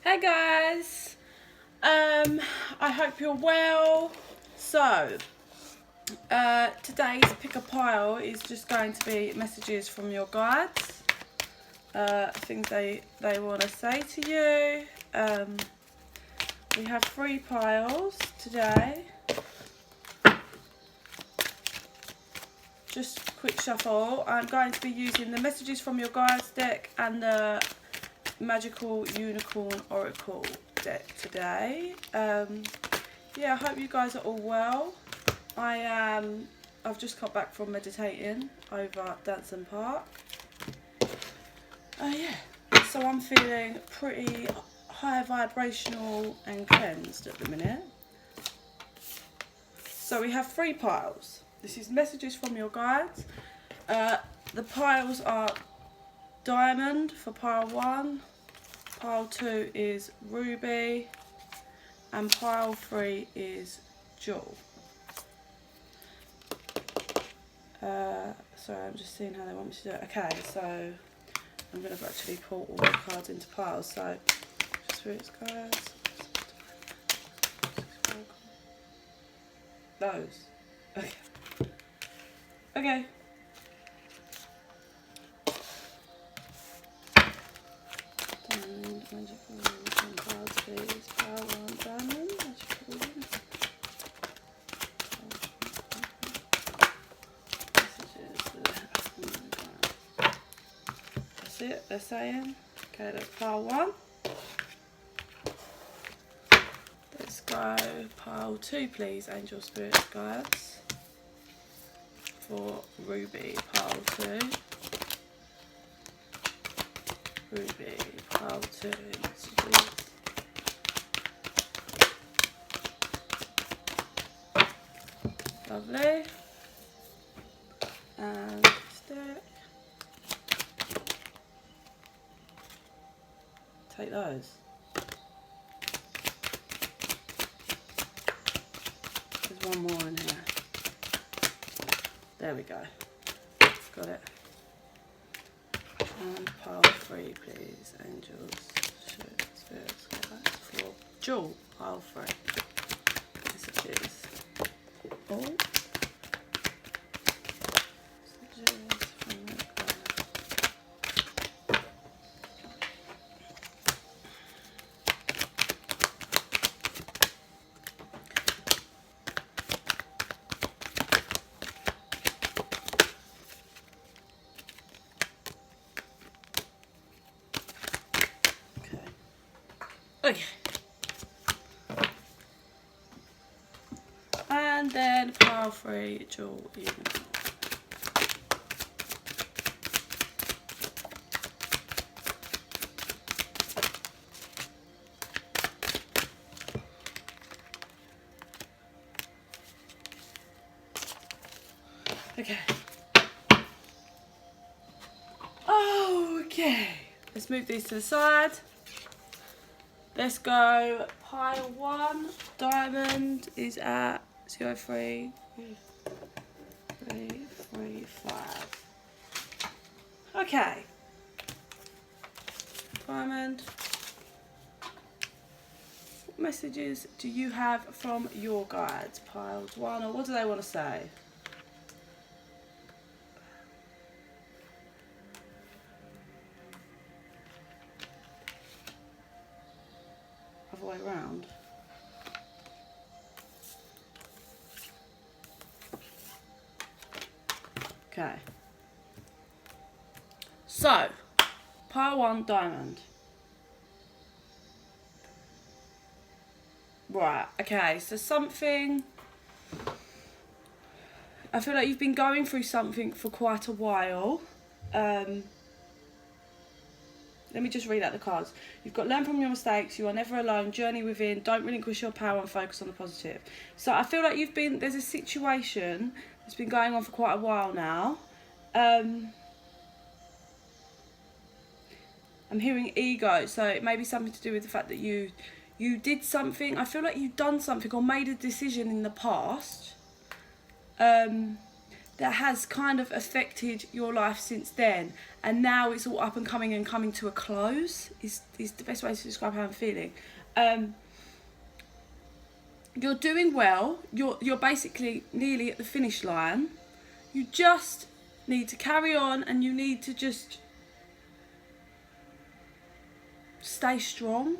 Hey guys, I hope you're well. So, today's pick a pile is just going to be messages from your guides, things they want to say to you. We have 3 piles today. Just quick shuffle. I'm going to be using the messages from your guides deck and the Magical Unicorn Oracle deck today. Yeah, I hope you guys are all well. I've just got back from meditating over at Danson Park. Yeah, so I'm feeling pretty high vibrational and cleansed at the minute. So we have 3 piles. This is messages from your guides. The piles are Diamond for pile 1, pile 2 is Ruby, and pile 3 is Jewel. Sorry, I'm just seeing how they want me to do it. Okay, so I'm going to actually pull all the cards into piles. So, spirits, guides, those. Okay. Okay. Diamond, magical, cards, please. Pile 1, diamond, magical. That's it, they're saying. Okay, that's pile 1. Let's go pile 2, please, angel spirit guides. For Ruby, pile 2. Ruby, pile 2, messages. Lovely. And stick. Take those. There's one more in here. There we go. Got it. And pile 3, please. Angels, spirits, guides. For Jewel, pile 3. Messages. Oh. Okay. And then pile 3, Jewel, unicorn. Okay. Okay. Let's move these to the side. Let's go pile 1. Diamond is at 0, 3, 3, 3, 5. Okay. Diamond. What messages do you have from your guides? Piled 1, or what do they want to say? Other way around. Okay. So, pile 1, diamond. Right, okay, so something... I feel like you've been going through something for quite a while. Let me just read out the cards. You've got learn from your mistakes, you are never alone, journey within, don't relinquish your power and focus on the positive. So I feel like there's a situation that's been going on for quite a while now. I'm hearing ego, so it may be something to do with the fact that you did something. I feel like you've done something or made a decision in the past that has kind of affected your life since then, and now it's all up and coming and coming to a close, is the best way to describe how I'm feeling. You're doing well, you're basically nearly at the finish line. You just need to carry on, and you need to just stay strong.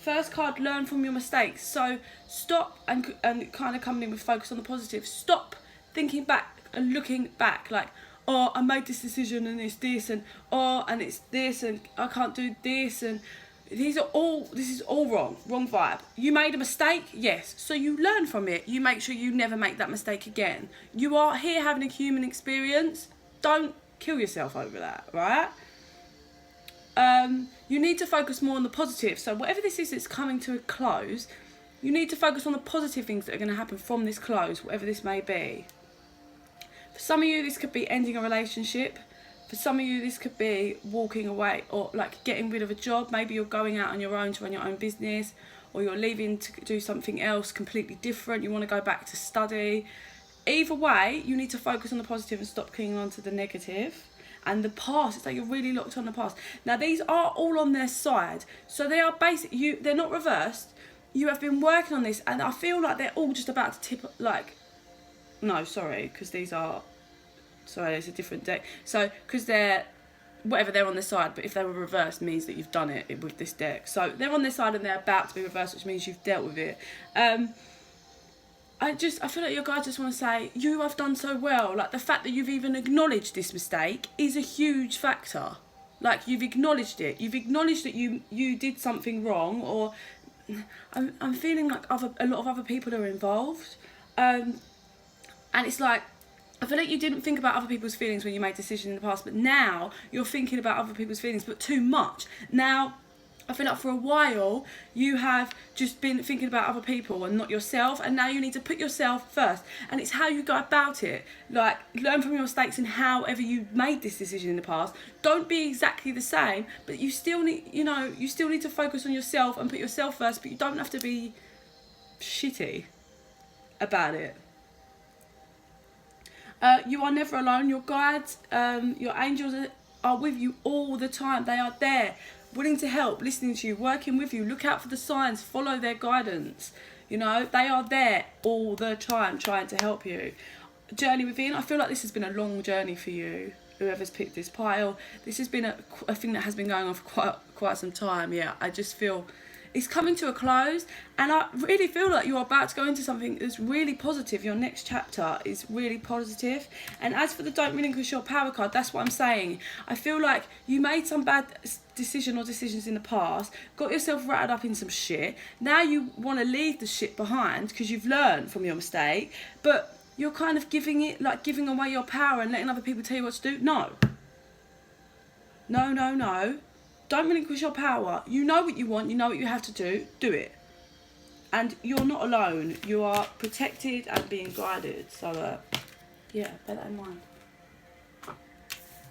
First card, learn from your mistakes. So stop and kind of coming in with focus on the positive. Stop thinking back and looking back like, oh, I made this decision and it's this, and oh, and it's this, and I can't do this, and this is all wrong vibe. You made a mistake, yes, so you learn from it. You make sure you never make that mistake again. You are here having a human experience. Don't kill yourself over that, right? You need to focus more on the positive. So whatever this is that's coming to a close, you need to focus on the positive things that are going to happen from this close, whatever this may be. For some of you, this could be ending a relationship. For some of you, this could be walking away, or like getting rid of a job. Maybe you're going out on your own to run your own business, or you're leaving to do something else completely different. You want to go back to study. Either way, you need to focus on the positive and stop clinging on to the negative. And the past, it's like you're really locked on the past. Now, these are all on their side. So they are they're not reversed. You have been working on this, and I feel like they're all just about to tip, like, no, sorry, because these are, sorry, it's a different deck. So, because they're on their side, but if they were reversed, means that you've done it with this deck. So they're on their side and they're about to be reversed, which means you've dealt with it. I feel like your guys just want to say, you have done so well. Like, the fact that you've even acknowledged this mistake is a huge factor. Like, you've acknowledged it. You've acknowledged that you did something wrong, or I'm feeling like a lot of other people are involved. And it's like, I feel like you didn't think about other people's feelings when you made decisions in the past, but now you're thinking about other people's feelings, but too much. Now, I feel like for a while you have just been thinking about other people and not yourself, and now you need to put yourself first. And it's how you go about it. Like, learn from your mistakes and however you made this decision in the past. Don't be exactly the same, but you still need, you still need to focus on yourself and put yourself first, but you don't have to be shitty about it. You are never alone. Your guides, your angels are with you all the time. They are there, willing to help, listening to you, working with you. Look out for the signs, follow their guidance. They are there all the time trying to help you. Journey within, I feel like this has been a long journey for you, whoever's picked this pile. This has been a thing that has been going on for quite some time. Yeah, I just feel it's coming to a close, and I really feel like you're about to go into something that's really positive. Your next chapter is really positive. And as for the don't relinquish your power card, that's what I'm saying. I feel like you made some bad decisions in the past, got yourself rattled up in some shit. Now you want to leave the shit behind because you've learned from your mistake, but you're kind of giving away your power and letting other people tell you what to do. No. Don't relinquish your power. You know what you want. You know what you have to do. Do it. And you're not alone. You are protected and being guided. So, bear that in mind.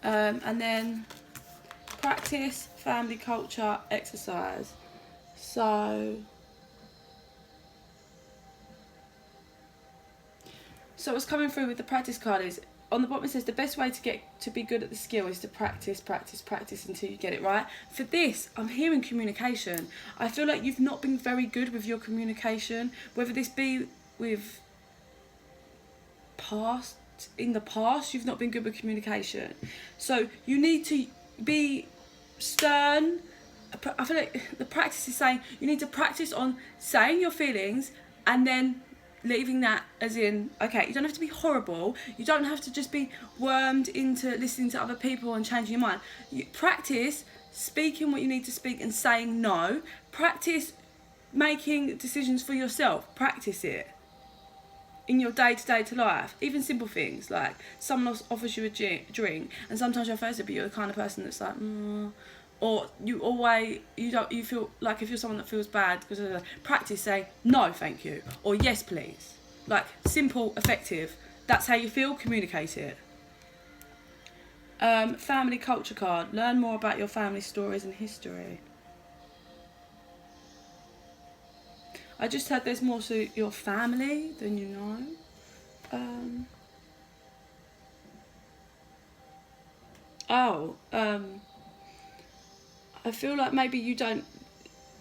And then practice, family, culture, exercise. So what's coming through with the practice card is, on the bottom it says the best way to get to be good at the skill is to practice until you get it right. For this, I'm hearing communication. I feel like you've not been very good with your communication, whether this be with in the past, you've not been good with communication. So you need to be stern. I feel like the practice is saying you need to practice on saying your feelings and then leaving that as in, okay, you don't have to be horrible. You don't have to just be wormed into listening to other people and changing your mind. You practice speaking what you need to speak and saying no. Practice making decisions for yourself. Practice it in your day-to-day life. Even simple things like someone else offers you a drink and sometimes you're first, but you're the kind of person that's like, or you feel like, if you're someone that feels bad because practice saying no thank you or yes please. Like, simple, effective. That's how you feel. Communicate it. Family culture card. Learn more about your family stories and history. I just heard there's more to your family than you know. Oh, I feel like maybe you don't,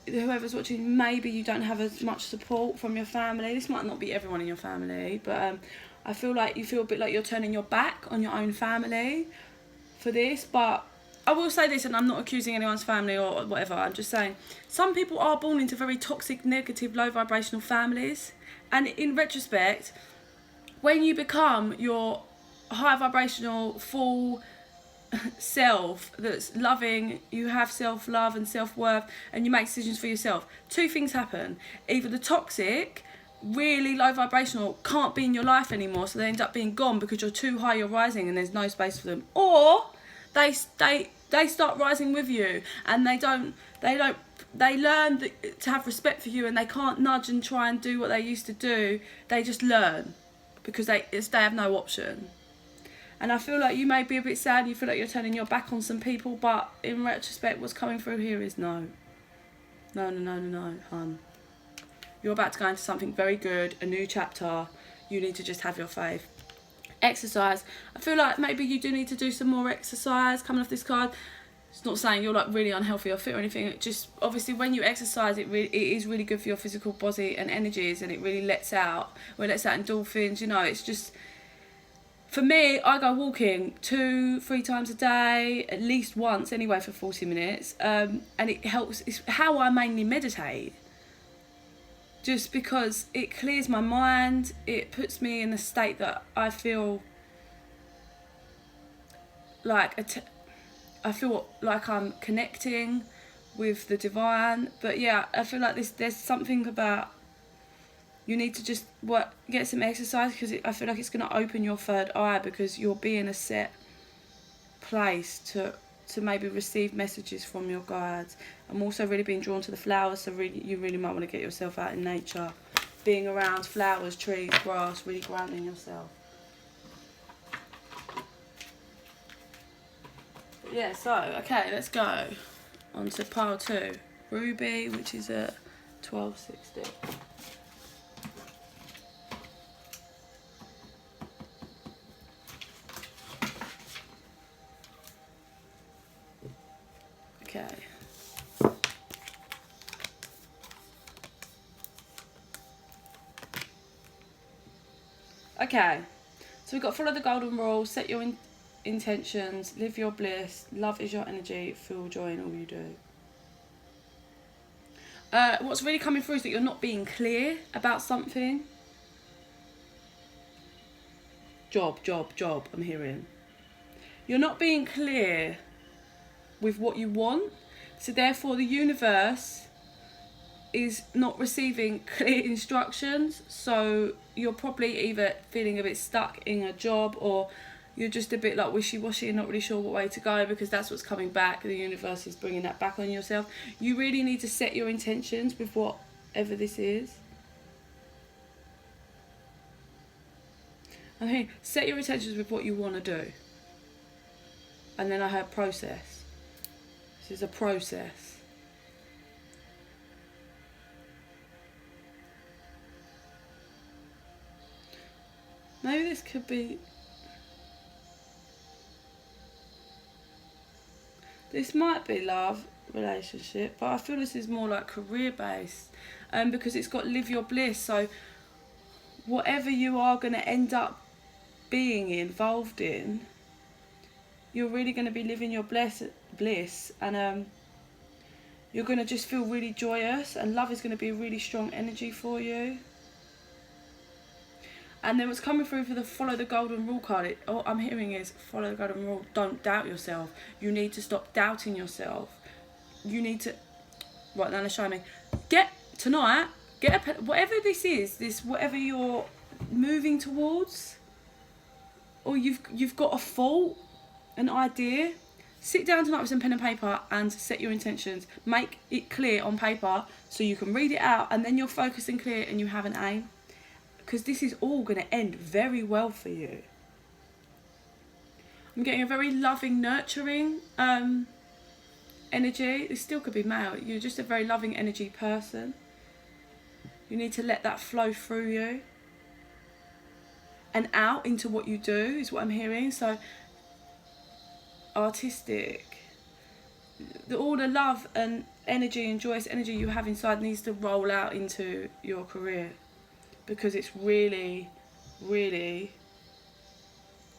whoever's watching, maybe you don't have as much support from your family. This might not be everyone in your family, but I feel like you feel a bit like you're turning your back on your own family for this. But I will say this, and I'm not accusing anyone's family or whatever, I'm just saying some people are born into very toxic, negative, low vibrational families, and in retrospect, when you become your high vibrational full self that's loving, you have self-love and self-worth, and you make decisions for yourself, two things happen. Either the toxic, really low vibrational can't be in your life anymore, so they end up being gone because you're too high, you're rising, and there's no space for them, or they start rising with you, and they learn to have respect for you, and they can't nudge and try and do what they used to do. They just learn because they have no option. And I feel like you may be a bit sad, you feel like you're turning your back on some people, but in retrospect, what's coming through here is no. No, hun. You're about to go into something very good, a new chapter. You need to just have your faith. Exercise. I feel like maybe you do need to do some more exercise coming off this card. It's not saying you're like really unhealthy or fit or anything. It just, obviously, when you exercise, it is really good for your physical body and energies, and it really lets out endorphins. You know, it's just, for me, I go walking 2-3 times a day, at least once anyway, for 40 minutes, and it helps. It's how I mainly meditate, just because it clears my mind, it puts me in a state that I feel like I feel like I'm connecting with the divine. But yeah, I feel like there's something about, you need to just get some exercise, because I feel like it's going to open your third eye, because you'll be in a set place to maybe receive messages from your guides. I'm also really being drawn to the flowers, so you really might want to get yourself out in nature, being around flowers, trees, grass, really grounding yourself. But yeah, so okay, let's go on to pile 2, Ruby, which is at 1260. Okay. Okay. So we've got follow the golden rule, set your intentions, live your bliss, love is your energy, feel joy in all you do. What's really coming through is that you're not being clear about something. Job, I'm hearing. You're not being clear with what you want, so therefore the universe is not receiving clear instructions, so you're probably either feeling a bit stuck in a job, or you're just a bit like wishy-washy and not really sure what way to go, because that's what's coming back. The universe is bringing that back on yourself. You really need to set your intentions with whatever this is. I mean, set your intentions with what you want to do. And then I heard process. This is a process. Maybe this could be... This might be love, relationship, but I feel this is more like career based, because it's got live your bliss. So whatever you are going to end up being involved in, you're really going to be living your bliss, and you're going to just feel really joyous, and love is going to be a really strong energy for you. And then what's coming through for the follow the golden rule card, all I'm hearing is follow the golden rule. Don't doubt yourself. You need to stop doubting yourself. You need to, right now, show me. Get a whatever this is, whatever you're moving towards, or you've got a thought, an idea. Sit down tonight with some pen and paper and set your intentions. Make it clear on paper so you can read it out, and then you're focused and clear and you have an aim. Because this is all going to end very well for you. I'm getting a very loving, nurturing energy. This still could be male. You're just a very loving energy person. You need to let that flow through you and out into what you do, is what I'm hearing. So artistic. All the love and energy and joyous energy you have inside needs to roll out into your career, because it's really, really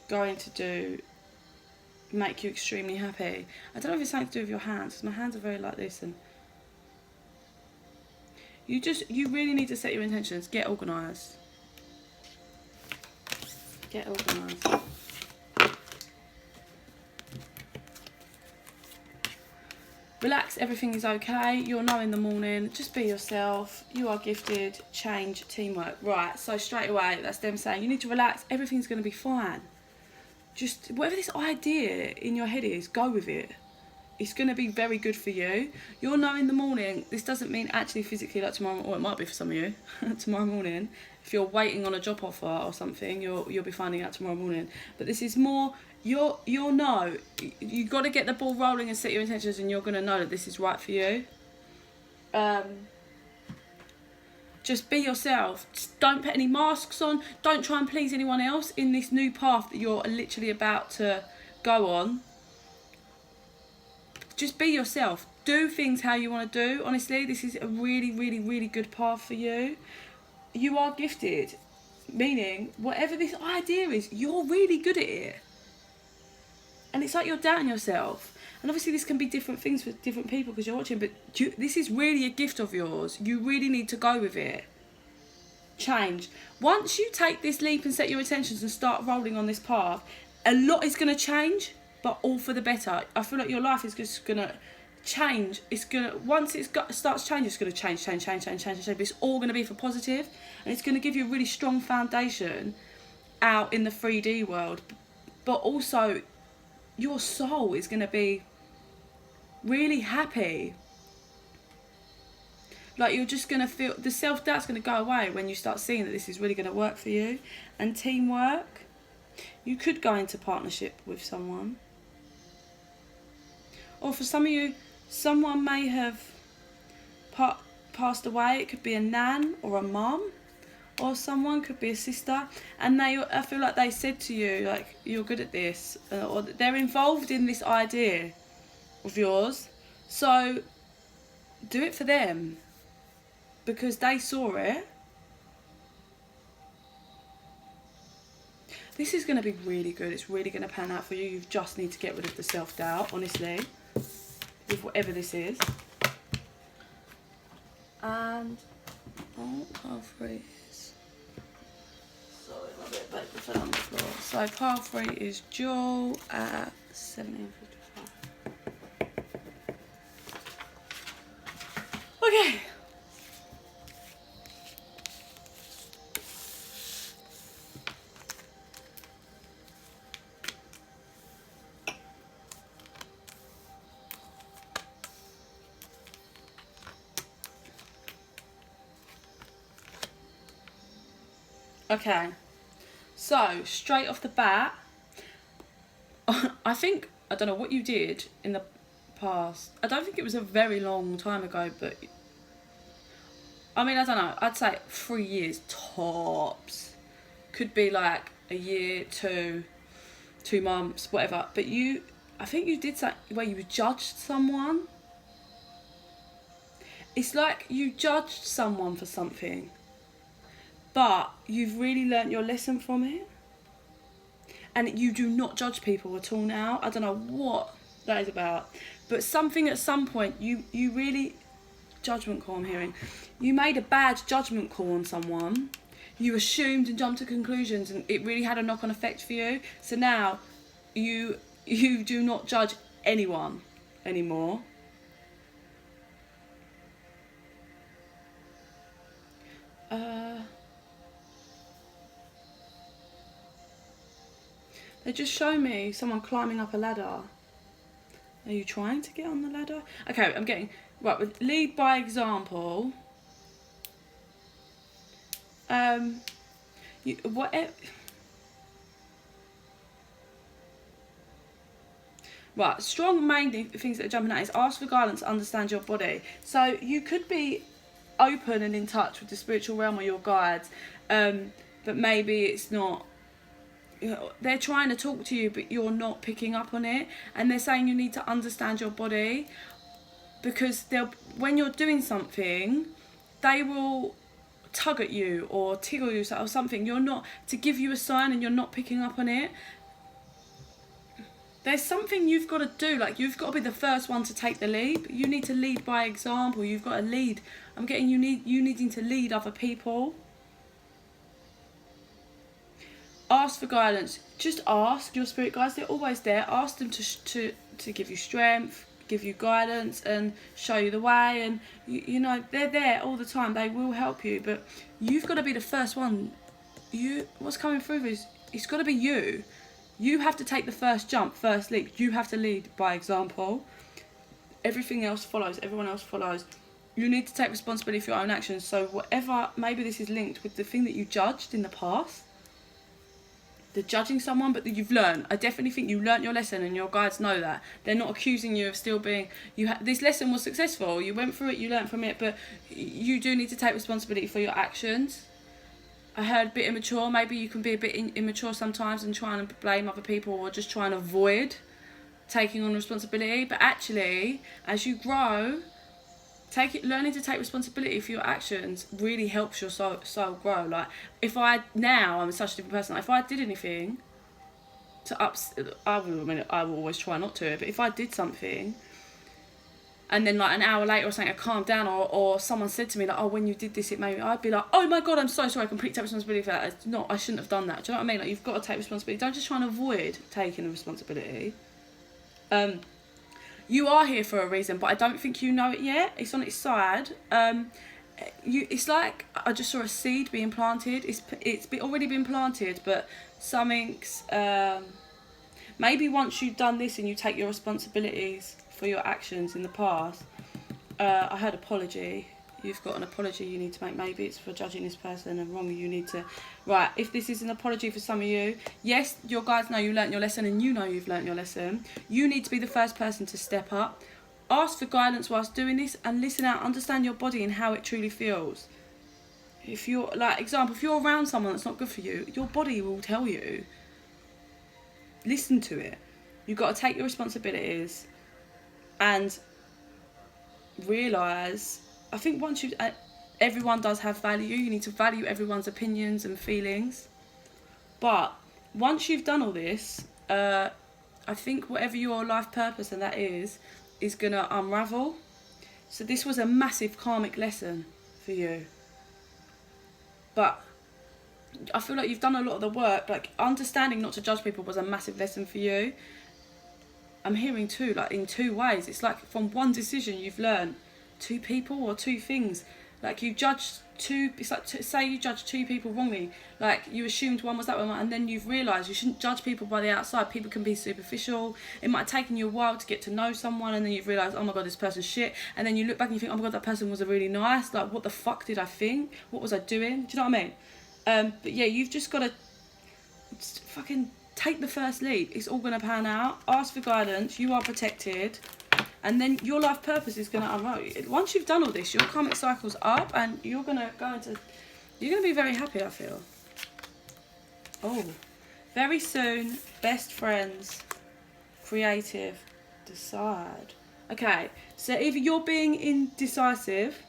going to make you extremely happy. I don't know if it's something to do with your hands, because my hands are very like this, and you really need to set your intentions. Get organised. Get organised. Relax, everything is okay. You'll know in the morning. Just be yourself. You are gifted. Change, teamwork. Right, so straight away, that's them saying you need to relax. Everything's going to be fine. Just whatever this idea in your head is, go with it. It's going to be very good for you. You'll know in the morning. This doesn't mean actually physically like tomorrow, or it might be for some of you. Tomorrow morning, if you're waiting on a job offer or something, you'll be finding out tomorrow morning. But this is more, you'll know. You got to get the ball rolling and set your intentions, and you're going to know that this is right for you. Just be yourself. Just don't put any masks on. Don't try and please anyone else in this new path that you're literally about to go on. Just be yourself. Do things how you want to do. Honestly, this is a really, really, really good path for you. You are gifted. Meaning, whatever this idea is, you're really good at it. And it's like you're doubting yourself. And obviously this can be different things for different people because you're watching, but this is really a gift of yours. You really need to go with it. Change. Once you take this leap and set your intentions and start rolling on this path, a lot is going to change, but all for the better. I feel like your life is just going to change. It's going to, once starts changing, it's going to change. But it's all going to be for positive, and it's going to give you a really strong foundation out in the 3D world. But also, your soul is going to be really happy. Like, you're just going to feel, the self-doubt's going to go away when you start seeing that this is really going to work for you. And teamwork, you could go into partnership with someone. Or for some of you, someone may have passed away. It could be a nan or a mum, or someone could be a sister, and I feel like they said to you, like, you're good at this, or they're involved in this idea of yours, so do it for them, because they saw it. This is going to be really good. It's really going to pan out for you. You just need to get rid of the self-doubt, honestly, with whatever this is. And pile 3 is, sorry, my bit back fell on the floor. So pile 3 is Jewel at 17:55. Okay. Okay, so straight off the bat, I don't know what you did in the past. I don't think it was a very long time ago, but I mean, I don't know, I'd say 3 years tops. Could be like a year, 2 months, whatever. But I think you did something where you judged someone. It's like you judged someone for something, but you've really learnt your lesson from it, and you do not judge people at all now. I don't know what that is about, but something at some point you really, judgment call I'm hearing, you made a bad judgment call on someone, you assumed and jumped to conclusions, and it really had a knock-on effect for you. So now you do not judge anyone anymore. They just show me someone climbing up a ladder. Are you trying to get on the ladder? Okay, I'm getting, right, with lead by example. Right, strong main things that are jumping out is ask for guidance, understand your body. So you could be open and in touch with the spiritual realm or your guides, but maybe it's not they're trying to talk to you, but you're not picking up on it, and they're saying you need to understand your body, because when you're doing something, they will tug at you or tickle you or something. You're not to give you a sign, and you're not picking up on it. There's something you've got to do. Like, you've got to be the first one to take the lead. You need to lead by example. You've got to lead. I'm getting you needing to lead other people. Ask for guidance. Just ask your spirit guides. They're always there. Ask them to give you strength, give you guidance, and show you the way. And you know, they're there all the time. They will help you, but you've got to be the first one. What's coming through is it's got to be you. You have to take the first jump, first leap. You have to lead by example. Everything else follows. Everyone else follows. You need to take responsibility for your own actions. So whatever, maybe this is linked with the thing that you judged in the past. The judging someone, but that you've learned. I definitely think you learnt your lesson, and your guides know that. They're not accusing you of still being... This lesson was successful. You went through it, you learnt from it, but you do need to take responsibility for your actions. I heard a bit immature. Maybe you can be a bit immature sometimes and trying to blame other people, or just trying to avoid taking on responsibility. But actually, as you grow, learning to take responsibility for your actions really helps your soul grow. Like, I'm such a different person. If I did anything I will always try not to, but if I did something and then like an hour later or something I calmed down, or someone said to me like, oh, when you did this it made me, I'd be like, oh my god, I'm so sorry, I completely take responsibility for that. I shouldn't have done that. Do you know what I mean? Like, you've got to take responsibility. Don't just try and avoid taking the responsibility. You are here for a reason, but I don't think you know it yet. It's on its side. It's like I just saw a seed being planted. It's already been planted, but something's maybe once you've done this and you take your responsibilities for your actions in the past. I heard apology. You've got an apology you need to make. Maybe it's for judging this person and wrong. You need to... Right, if this is an apology for some of you, yes, your guides know you learnt your lesson, and you know you've learnt your lesson. You need to be the first person to step up. Ask for guidance whilst doing this, and listen out. Understand your body and how it truly feels. If you're, like, example, if you're around someone that's not good for you, your body will tell you. Listen to it. You've got to take your responsibilities and realise... I think once everyone does have value. You need to value everyone's opinions and feelings. But once you've done all this, I think whatever your life purpose and that is going to unravel. So this was a massive karmic lesson for you. But I feel like you've done a lot of the work. Like, understanding not to judge people was a massive lesson for you. I'm hearing too, like, in two ways. It's like from one decision you've learned two people or two things. Like, you judged two... It's like, say you judged two people wrongly. Like, you assumed one was that one, and then you've realised you shouldn't judge people by the outside. People can be superficial. It might have taken you a while to get to know someone, and then you've realised, oh my god, this person's shit. And then you look back and you think, oh my god, that person was really nice. Like, what the fuck did I think? What was I doing? Do you know what I mean? But yeah, you've just got to fucking take the first leap. It's all going to pan out. Ask for guidance. You are protected. And then your life purpose is going to unroll. Once you've done all this, your karmic cycle's up, and you're going to go into... You're going to be very happy, I feel. Oh. Very soon, best friends, creative, decide. Okay, so either you're being indecisive...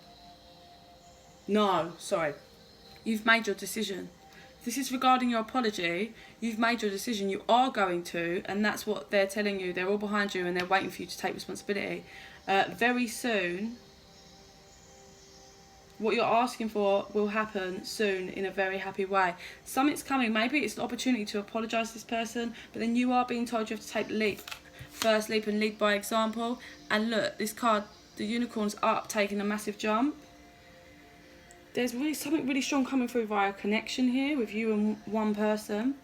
No, sorry. You've made your decision. This is regarding your apology. You've made your decision. You are going to, and that's what they're telling you. They're all behind you, and they're waiting for you to take responsibility. Very soon, what you're asking for will happen soon in a very happy way. Something's coming. Maybe it's an opportunity to apologise to this person, but then you are being told you have to take the leap. First leap and lead by example. And look, this card, the unicorn's up, taking a massive jump. There's really something really strong coming through via connection here with you and one person.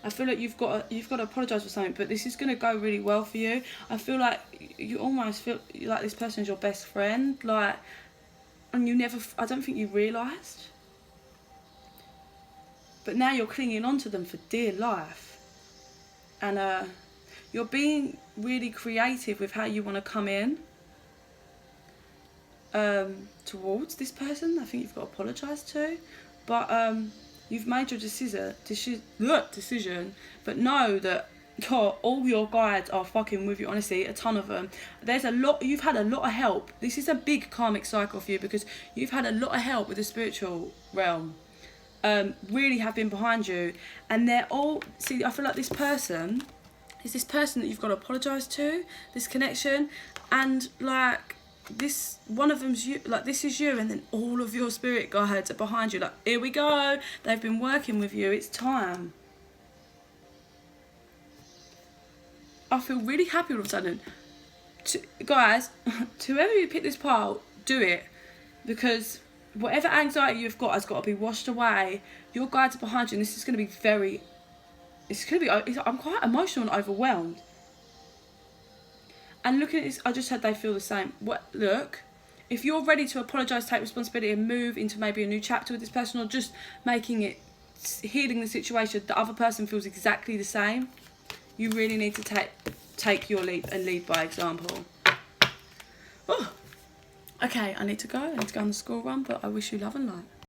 I feel like you've got to apologise for something, but this is going to go really well for you. I feel like you almost feel like this person's your best friend, like, and I don't think you realised. But now you're clinging on to them for dear life. And you're being really creative with how you want to come in. Towards this person. I think you've got to apologise to, but you've made your decision, but know that all your guides are fucking with you, honestly, a ton of them. There's a lot, you've had a lot of help. This is a big karmic cycle for you because you've had a lot of help with the spiritual realm. Really have been behind you, and they're all, see, I feel like this person is this person that you've got to apologise to, this connection, and like this, one of them's you, like this is you, and then all of your spirit guides are behind you, like, here we go, they've been working with you, it's time. I feel really happy all of a sudden. Guys, to whoever you pick this pile, do it, because whatever anxiety you've got has got to be washed away. Your guides are behind you, and this is going to be very, I'm quite emotional and overwhelmed. And looking at this, I just said they feel the same. Look, if you're ready to apologise, take responsibility and move into maybe a new chapter with this person, or just making it, healing the situation, the other person feels exactly the same, you really need to take your leap and lead by example. Oh, okay, I need to go on the school run, but I wish you love and light.